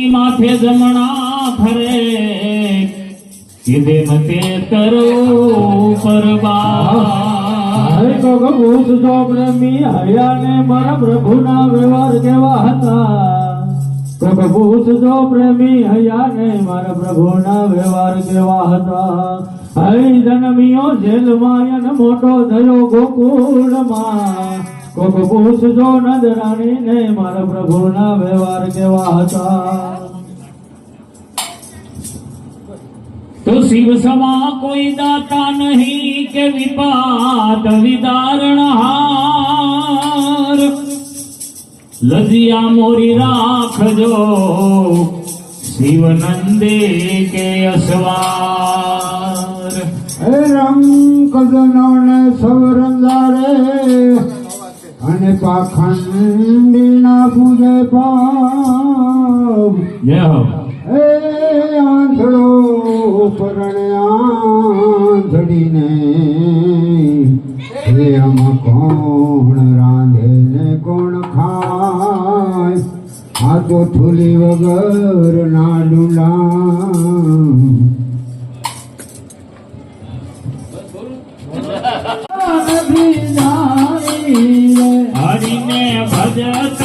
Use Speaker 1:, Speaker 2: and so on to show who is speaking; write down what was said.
Speaker 1: ઈ માથે જમણા ખરે કીધે મતે તરો પરબા
Speaker 2: તો ભૂત જો પ્રેમી હૈયા ને મારા પ્રભુના વ્યવહાર કેવા હતા તો ભૂત જો પ્રેમી હૈયા ને મારા પ્રભુના વ્યવહાર કેવા હતા હૈ જન્મિયો જેલમાં અને મોટો થયો ગોકુળમાં કોક પૂછજો નંદરાણી ને મારા પ્રભુના વ્યવહાર કેવા હતા
Speaker 1: તો શિવ સમા કોઈ દાતા નહીં કે વિપાત વિદારણહાર લજિયા મોરી રાખજો શિવનંદે કે અસવાર
Speaker 2: હે રંગ કદનો ને સવરંગારે અને પાખંડીના પૂજે પાવ
Speaker 1: જય હો
Speaker 2: હે આંધળો પરણે આંધળીને હે આમાં કોણ રાંધે ને કોણ ખાય આ તો ઠુલી વગર ના ડુલા
Speaker 1: હરિને ભજત